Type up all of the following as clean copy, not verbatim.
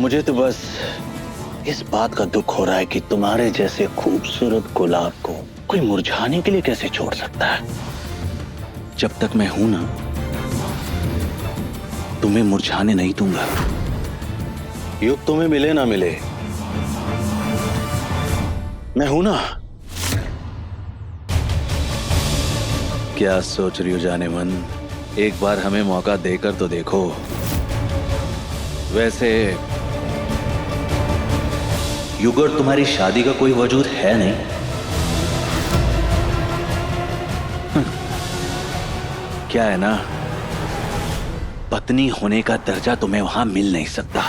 मुझे तो बस इस बात का दुख हो रहा है कि तुम्हारे जैसे खूबसूरत गुलाब को कोई मुरझाने के लिए कैसे छोड़ सकता है। जब तक मैं हूं ना, तुम्हें मुरझाने नहीं दूंगा। युग तुम्हें मिले ना मिले, मैं हूं ना। क्या सोच रही हो जाने मन? एक बार हमें मौका देकर तो देखो। वैसे युग और तुम्हारी शादी का कोई वजूद है नहीं। क्या है ना, पत्नी होने का दर्जा तुम्हें वहां मिल नहीं सकता,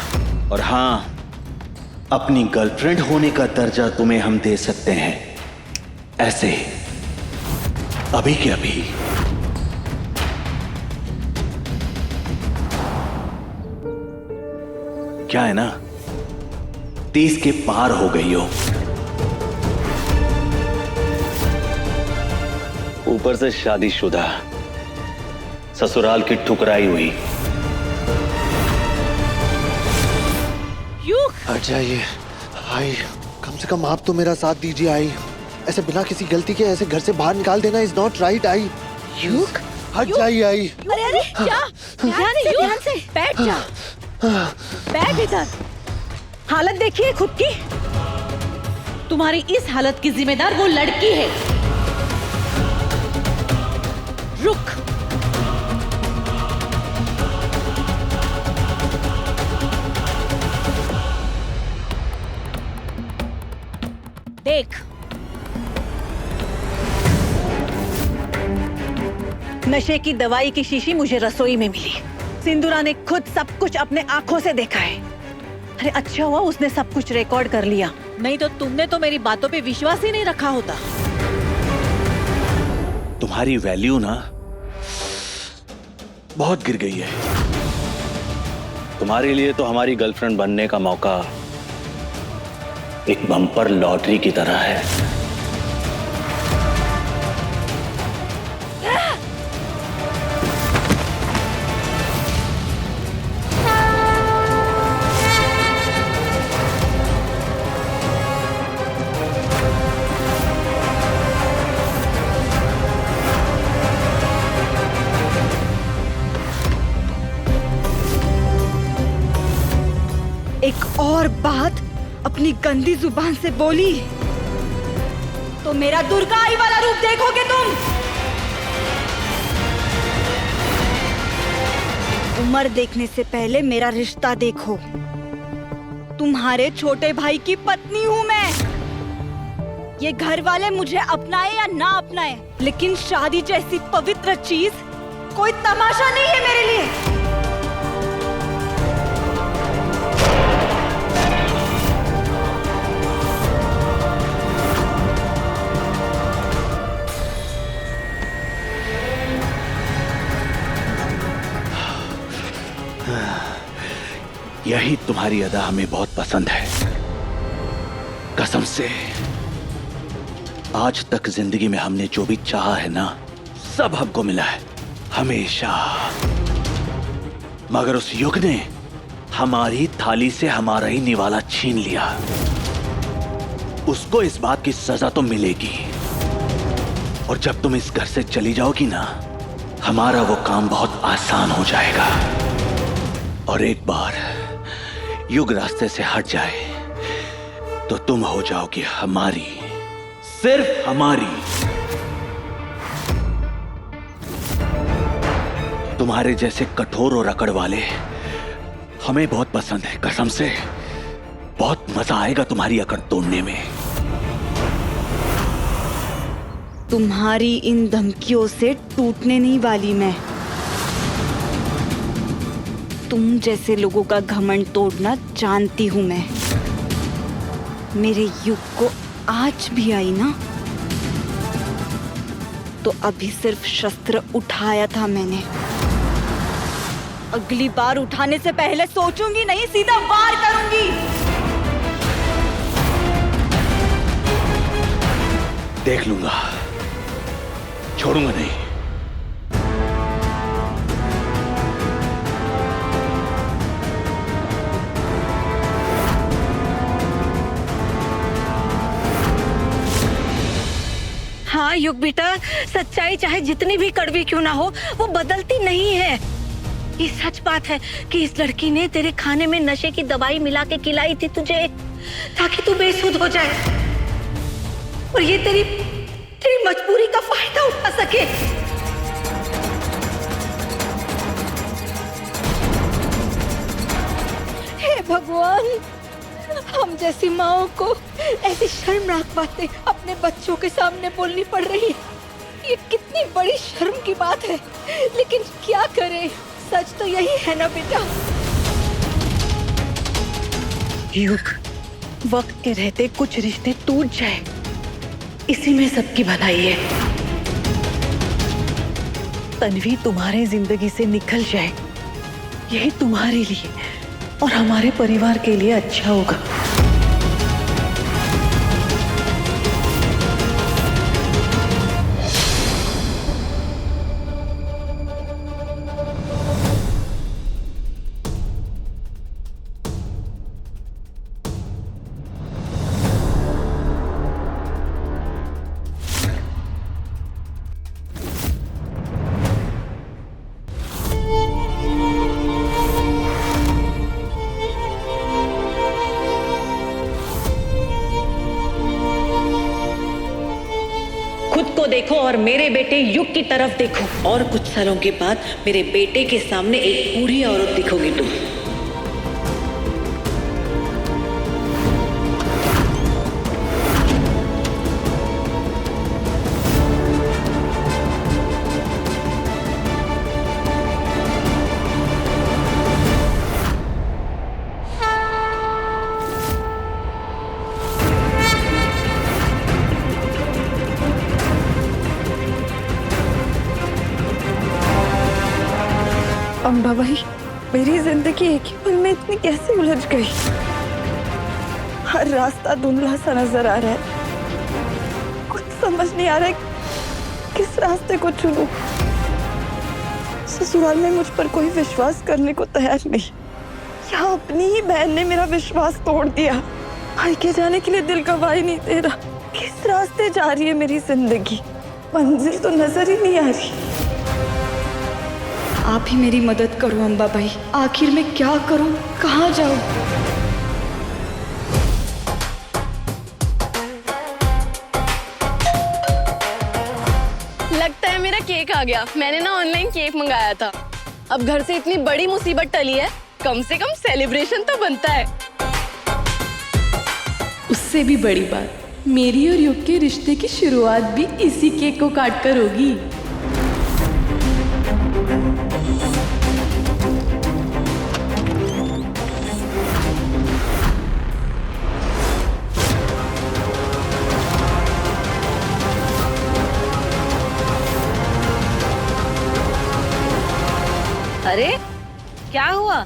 और हां, अपनी गर्लफ्रेंड होने का दर्जा तुम्हें हम दे सकते हैं, ऐसे अभी के अभी। क्या है ना, 30 के पार हो गई हो, ऊपर से शादीशुदा, ससुराल की ठुकराई हुई। युग! हट जाइए आई, कम से कम आप तो मेरा साथ दीजिए आई। ऐसे बिना किसी गलती के ऐसे घर से बाहर निकाल देना इज नॉट राइट आई। युग! हट जाइए आई। अरे अरे क्या? ध्यान से बैठ जा। बैठ इधर। हालत देखिए खुद की। तुम्हारी इस हालत की जिम्मेदार वो लड़की है। रुक। देख, नशे की दवाई की शीशी मुझे रसोई में मिली। सिंदूरा ने खुद सब कुछ अपने आंखों से देखा है। अरे अच्छा हुआ उसने सब कुछ रिकॉर्ड कर लिया, नहीं तो तुमने तो मेरी बातों पे विश्वास ही नहीं रखा होता। तुम्हारी वैल्यू ना बहुत गिर गई है। तुम्हारे लिए तो हमारी गर्लफ्रेंड बनने का मौका एक बम्पर लॉटरी की तरह है। एक और बात अपनी गंदी जुबान से बोली तो मेरा दुर्गाई वाला रूप देखोगे तुम। उम्र देखने से पहले मेरा रिश्ता देखो। तुम्हारे छोटे भाई की पत्नी हूँ मैं। ये घर वाले मुझे अपनाए या ना अपनाए, लेकिन शादी जैसी पवित्र चीज कोई तमाशा नहीं है मेरे लिए। यही तुम्हारी अदा हमें बहुत पसंद है। कसम से, आज तक जिंदगी में हमने जो भी चाहा है ना, सब हमको मिला है, हमेशा। मगर उस युग ने हमारी थाली से हमारा ही निवाला छीन लिया। उसको इस बात की सजा तो मिलेगी, और जब तुम इस घर से चली जाओगी ना, हमारा वो काम बहुत आसान हो जाएगा। और एक बार युग रास्ते से हट जाए तो तुम हो जाओगी हमारी, सिर्फ हमारी। तुम्हारे जैसे कठोर और अकड़ वाले हमें बहुत पसंद है। कसम से, बहुत मजा आएगा तुम्हारी अकड़ तोड़ने में। तुम्हारी इन धमकियों से टूटने नहीं वाली मैं। तुम जैसे लोगों का घमंड तोड़ना जानती हूं मैं। मेरे युग को आज भी आई ना, तो अभी सिर्फ शस्त्र उठाया था मैंने। अगली बार उठाने से पहले सोचूंगी नहीं, सीधा वार करूंगी। देख लूंगा, छोड़ूंगा नहीं। हाँ युग बेटा, सच्चाई चाहे जितनी भी कड़वी क्यों ना हो, वो बदलती नहीं है। ये सच बात है कि इस लड़की ने तेरे खाने में नशे की दवाई मिला के खिलाई थी तुझे, ताकि तू बेसुध हो जाए और ये तेरी मजबूरी का फायदा उठा सके। हे भगवान, हम जैसी माओ को ऐसी शर्मनाक बातें अपने बच्चों के सामने बोलनी पड़ रही है। ये कितनी बड़ी शर्म की बात है, लेकिन क्या करें, सच तो यही है ना बेटा। युग, वक्त के रहते कुछ रिश्ते टूट जाए, इसी में सबकी भलाई है। तन्वी तुम्हारे जिंदगी से निकल जाए, यही तुम्हारे लिए और हमारे परिवार के लिए अच्छा होगा। खुद को देखो और मेरे बेटे युग की तरफ देखो, और कुछ सालों के बाद मेरे बेटे के सामने एक बूढ़ी औरत दिखोगी तुम। अम्बा भाई, मेरी जिंदगी एक ही पल में इतनी कैसे उलझ गई। हर रास्ता धुंधला सा नजर आ रहा है, कुछ समझ नहीं आ रहा है किस रास्ते को चुनूं। ससुराल में मुझ पर कोई विश्वास करने को तैयार नहीं, यहाँ अपनी ही बहन ने मेरा विश्वास तोड़ दिया। भाई के जाने के लिए दिल गवाही नहीं दे रहा। किस रास्ते जा रही है मेरी जिंदगी, मंजिल तो नजर ही नहीं आ रही। आप ही मेरी मदद करो अम्बा भाई, आखिर मैं क्या करूं, कहाँ जाऊं? लगता है मेरा केक आ गया। मैंने ना ऑनलाइन केक मंगाया था। अब घर से इतनी बड़ी मुसीबत टली है, कम से कम सेलिब्रेशन तो बनता है। उससे भी बड़ी बात, मेरी और युग के रिश्ते की शुरुआत भी इसी केक को काट कर होगी। अरे क्या हुआ,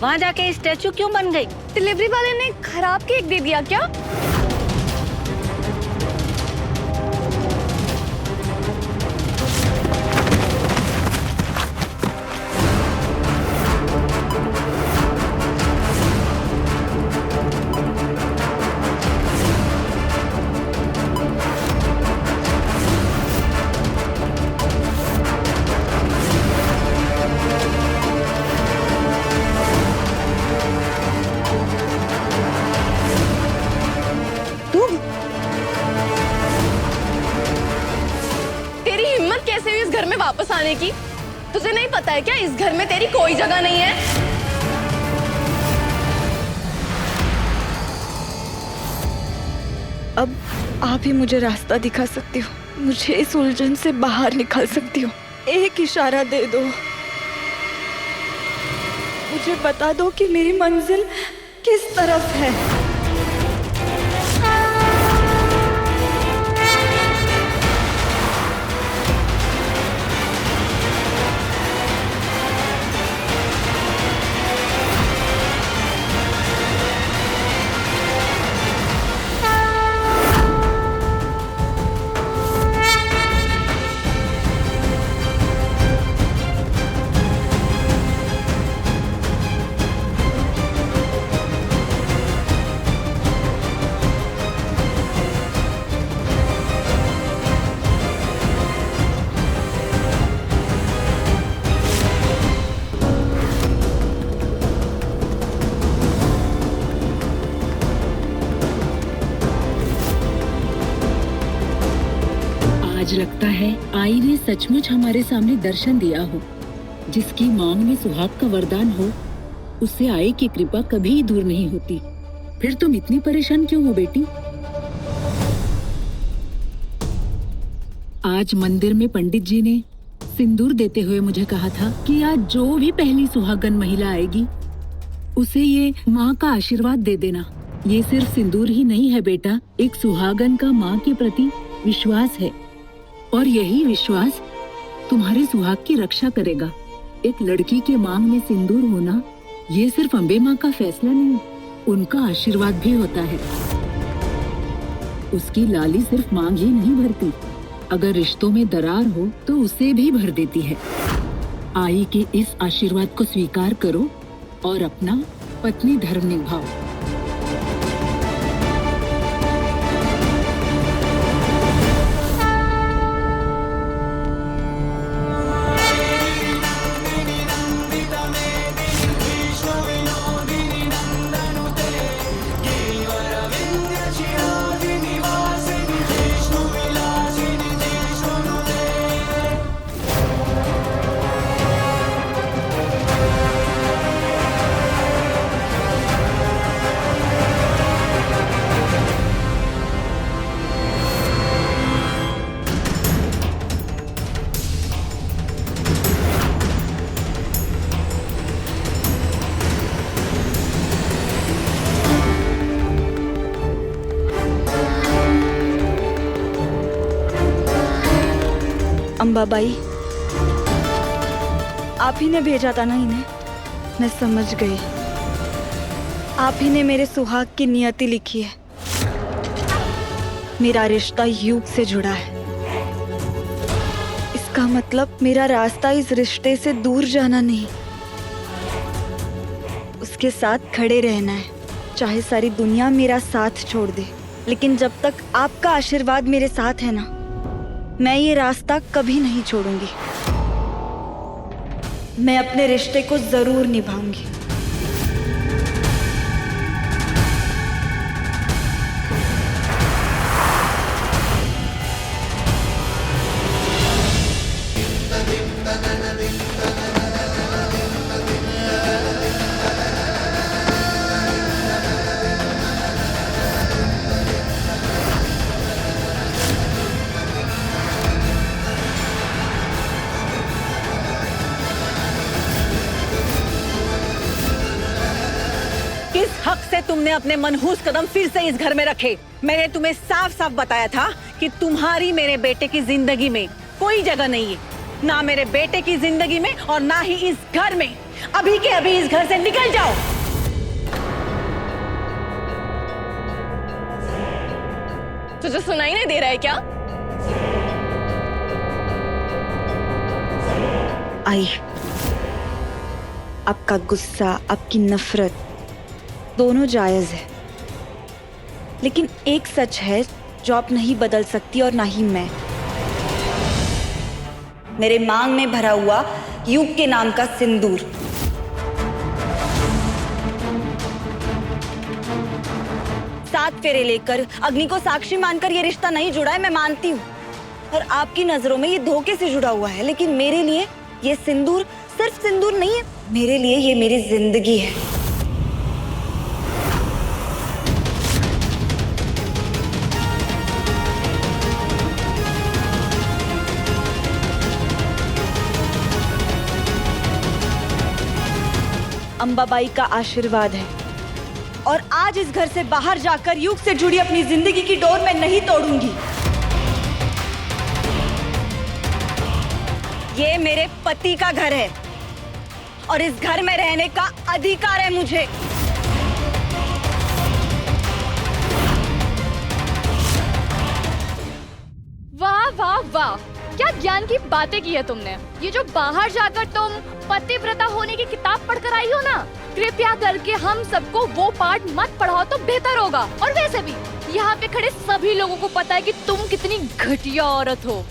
वहाँ जाके स्टैचू क्यों बन गई? डिलीवरी वाले ने खराब केक दे दिया क्या? घर में वापस आने की? तुझे नहीं पता है क्या इस घर में तेरी कोई जगह नहीं है? अब आप ही मुझे रास्ता दिखा सकती हो, मुझे इस उलझन से बाहर निकाल सकती हो। एक इशारा दे दो, मुझे बता दो कि मेरी मंजिल किस तरफ है। लगता है आई ने सचमुच हमारे सामने दर्शन दिया हो। जिसकी मांग में सुहाग का वरदान हो, उससे आई की कृपा कभी दूर नहीं होती। फिर तुम इतनी परेशान क्यों हो बेटी? आज मंदिर में पंडित जी ने सिंदूर देते हुए मुझे कहा था कि आज जो भी पहली सुहागन महिला आएगी उसे ये माँ का आशीर्वाद दे देना। ये सिर्फ सिंदूर ही नहीं है बेटा, एक सुहागन का माँ के प्रति विश्वास है और यही विश्वास तुम्हारे सुहाग की रक्षा करेगा। एक लड़की के मांग में सिंदूर होना ये सिर्फ अम्बे माँ का फैसला नहीं, उनका आशीर्वाद भी होता है। उसकी लाली सिर्फ मांग ही नहीं भरती, अगर रिश्तों में दरार हो तो उसे भी भर देती है। आई के इस आशीर्वाद को स्वीकार करो और अपना पत्नी धर्म निभाओ। अंबाबाई, आप ही ने भेजा था ना इन्हें? मैं समझ गई, आप ही ने मेरे सुहाग की नियति लिखी है। मेरा रिश्ता युग से जुड़ा है, इसका मतलब मेरा रास्ता इस रिश्ते से दूर जाना नहीं, उसके साथ खड़े रहना है। चाहे सारी दुनिया मेरा साथ छोड़ दे, लेकिन जब तक आपका आशीर्वाद मेरे साथ है ना, मैं ये रास्ता कभी नहीं छोड़ूंगी। मैं अपने रिश्ते को जरूर निभाऊंगी। किस हक से तुमने अपने मनहूस कदम फिर से इस घर में रखे? मैंने तुम्हें साफ साफ बताया था कि तुम्हारी मेरे बेटे की जिंदगी में कोई जगह नहीं है, ना मेरे बेटे की जिंदगी में और ना ही इस घर में। अभी के अभी इस घर से निकल जाओ। तुझे सुनाई नहीं दे रहा है क्या? आई, आपका गुस्सा, आपकी नफरत दोनों जायज है, लेकिन एक सच है जो आप नहीं बदल सकती और ना ही मैं। मेरे मांग में भरा हुआ युग के नाम का सिंदूर। सात फेरे लेकर अग्नि को साक्षी मानकर ये रिश्ता नहीं जुड़ा है, मैं मानती हूँ, और आपकी नजरों में ये धोखे से जुड़ा हुआ है, लेकिन मेरे लिए ये सिंदूर सिर्फ सिंदूर नहीं है, मेरे लिए ये मेरी जिंदगी है। अंबाबाई का आशीर्वाद है और आज इस घर से बाहर जाकर युग से जुड़ी अपनी जिंदगी की डोर मैं नहीं तोड़ूंगी। ये मेरे पति का घर है और इस घर में रहने का अधिकार है मुझे। वाह वाह वाह, क्या ज्ञान की बातें की है तुमने। ये जो बाहर जाकर तुम पतिव्रता होने की किताब पढ़कर आई हो ना, कृपया करके हम सबको वो पाठ मत पढ़ाओ तो बेहतर होगा। और वैसे भी यहाँ पे खड़े सभी लोगों को पता है कि तुम कितनी घटिया औरत हो।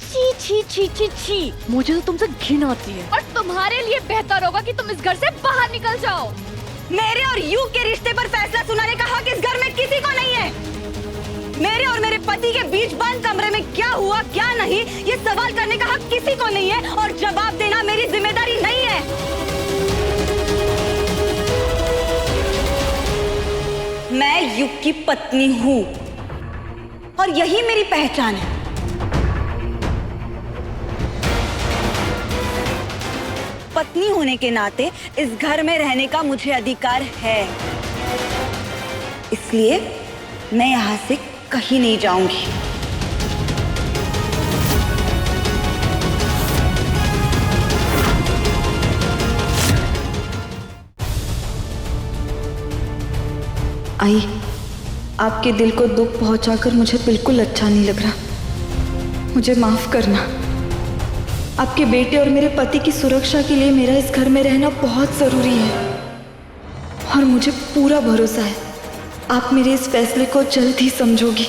छी छी छी छी छी, मुझे तो तुमसे घिन आती है। और तुम्हारे लिए बेहतर होगा कि तुम इस घर से बाहर निकल जाओ। मेरे और युग के रिश्ते पर फैसला सुनाने का हक इस घर में किसी को नहीं है। मेरे और मेरे पति के बीच बंद कमरे में क्या हुआ क्या नहीं, ये सवाल करने का हक किसी को नहीं है और जवाब देना मेरी जिम्मेदारी नहीं है। मैं युग की पत्नी हूँ और यही मेरी पहचान है। पत्नी होने के नाते इस घर में रहने का मुझे अधिकार है, इसलिए मैं यहाँ से कहीं नहीं जाऊंगी। आई, आपके दिल को दुख पहुंचाकर मुझे बिल्कुल अच्छा नहीं लग रहा। मुझे माफ करना। आपके बेटे और मेरे पति की सुरक्षा के लिए मेरा इस घर में रहना बहुत जरूरी है और मुझे पूरा भरोसा है आप मेरे इस फैसले को जल्द ही समझोगी।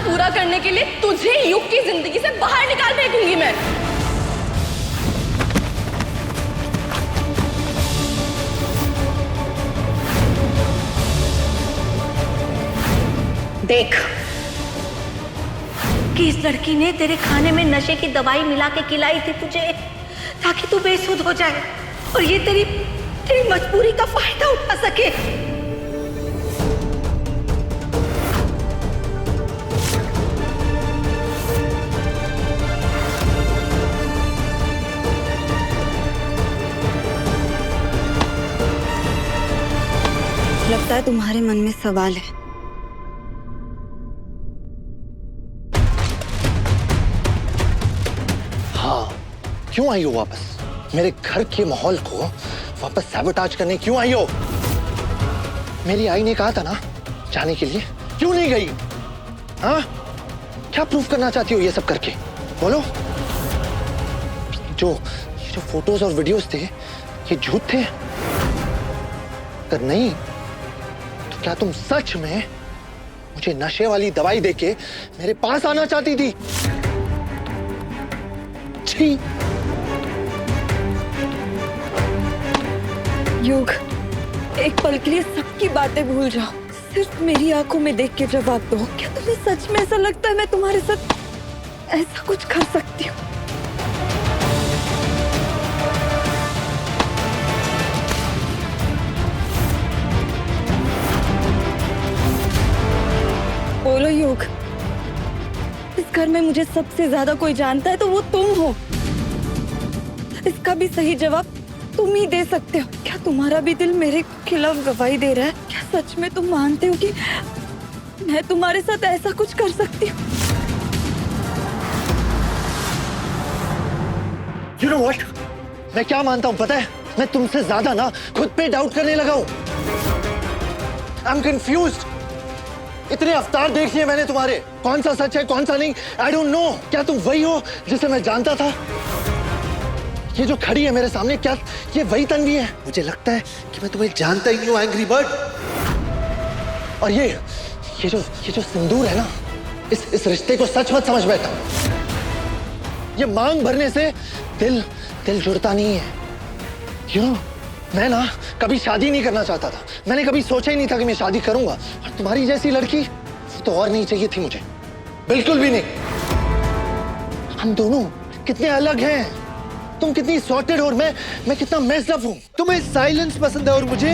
पूरा करने के लिए तुझे युग की जिंदगी से बाहर निकाल फेंकूंगी मैं। देख कि इस लड़की ने तेरे खाने में नशे की दवाई मिला के खिलाई थी तुझे ताकि तू बेसुध हो जाए और ये तेरी मजबूरी का फायदा उठा सके। लगता है तुम्हारे मन में सवाल है। हाँ, क्यों आई हो वापस? मेरे घर के माहौल को वापस सैबोटाज करने क्यों आई हो? मेरी आई ने कहा था ना जाने के लिए, क्यों नहीं गई? हाँ, क्या प्रूफ करना चाहती हो ये सब करके? बोलो। जो फोटोज और वीडियोस थे ये झूठ थे? अगर नहीं तो क्या तुम सच में मुझे नशे वाली दवाई देके मेरे पास आना चाहती थी? छी। युग, एक पल के लिए सबकी बातें भूल जाओ, सिर्फ मेरी आंखों में देख के जवाब दो। क्या तुम्हें सच में ऐसा लगता है मैं तुम्हारे साथ ऐसा कुछ कर सकती हूँ? बोलो युग, इस घर में मुझे सबसे ज्यादा कोई जानता है तो वो तुम हो। इसका भी सही जवाब तुम ही दे सकते हो। क्या तुम्हारा भी दिल मेरे खिलाफ गवाही दे रहा है? क्या सच में तुम मानते हो कि मैं तुम्हारे साथ ऐसा कुछ कर सकती हूँ? You know what? मैं क्या मानता हूँ पता है? मैं तुमसे ज्यादा ना खुद पे डाउट करने लगा हूँ। I'm confused. इतने अवतार देख लिए मैंने तुम्हारे, कौन सा सच है कौन सा नहीं, I don't know. क्या तुम वही हो जिसे मैं जानता था? ये जो खड़ी है मेरे सामने, क्या ये वही तन्वी है? मुझे लगता है कि मैं तुम्हें जानता ही नहीं हूँ, एंग्री बर्ड। और ये जो सिंदूर है ना, इस रिश्ते को सच मत समझ बैठा। ये मांग भरने से दिल जुड़ता नहीं है। क्यों? मैं ना कभी शादी नहीं करना चाहता था। मैंने कभी सोचा ही नहीं था कि मैं शादी करूंगा। और तुम्हारी जैसी लड़की तो और नहीं चाहिए थी मुझे, बिल्कुल भी नहीं। हम दोनों कितने अलग हैं। तुम कितनी सॉर्टेड हो और मैं कितना मेस्ड अप हूं। तुम्हें साइलेंस पसंद है और मुझे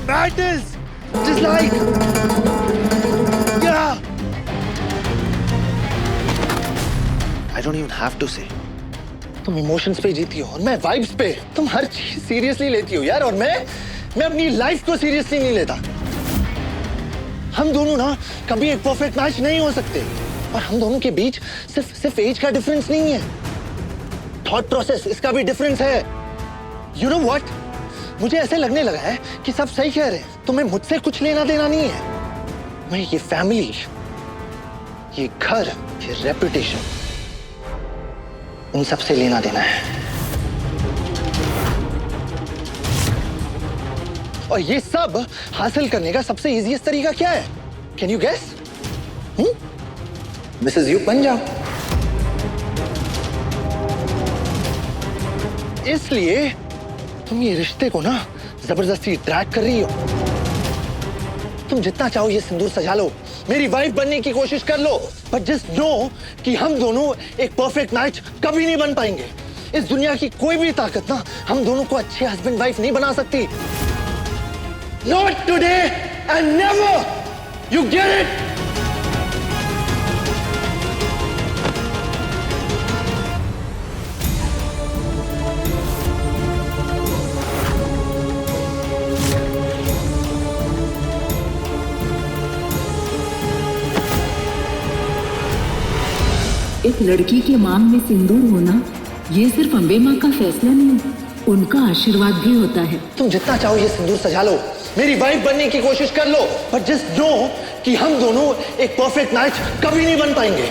madness, just like yeah. I don't even have to say. तुम इमोशंस पे जीती हो और मैं वाइब्स पे। तुम हर चीज सीरियसली लेती हो यार, और मैं अपनी लाइफ को सीरियसली नहीं लेता। हम दोनों ना कभी एक परफेक्ट मैच नहीं हो सकते। और हम दोनों के बीच सिर्फ एज का डिफरेंस नहीं है, थॉट प्रोसेस इसका भी डिफरेंस है। यू नो व्हाट, मुझे ऐसे लगने लगा है कि सब सही कह रहे हैं। तुम्हें मुझसे कुछ लेना देना नहीं है। मैं ये फैमिली, ये घर, ये रेपुटेशन, उन सब से लेना देना है। और ये सब हासिल करने का सबसे इजीएस्ट तरीका क्या है? Can you guess? मिसेस यू बन जाओ। इसलिए तुम ये रिश्ते को ना जबरदस्ती ड्रैग कर रही हो। तुम जितना चाहो ये सिंदूर सजा लो, मेरी वाइफ बनने की कोशिश कर लो, बट जस्ट नो कि हम दोनों एक परफेक्ट मैच कभी नहीं बन पाएंगे। इस दुनिया की कोई भी ताकत ना हम दोनों को अच्छे हस्बैंड वाइफ नहीं बना सकती। Not today and never. You get it? एक लड़की के मांग में सिंदूर होना ये सिर्फ अम्बे माँ का फैसला नहीं, उनका आशीर्वाद भी होता है। तुम जितना चाहो ये सिंदूर सजा लो, मेरी वाइफ बनने की कोशिश कर लो, बट जस्ट नो कि हम दोनों एक परफेक्ट मैच कभी नहीं बन पाएंगे।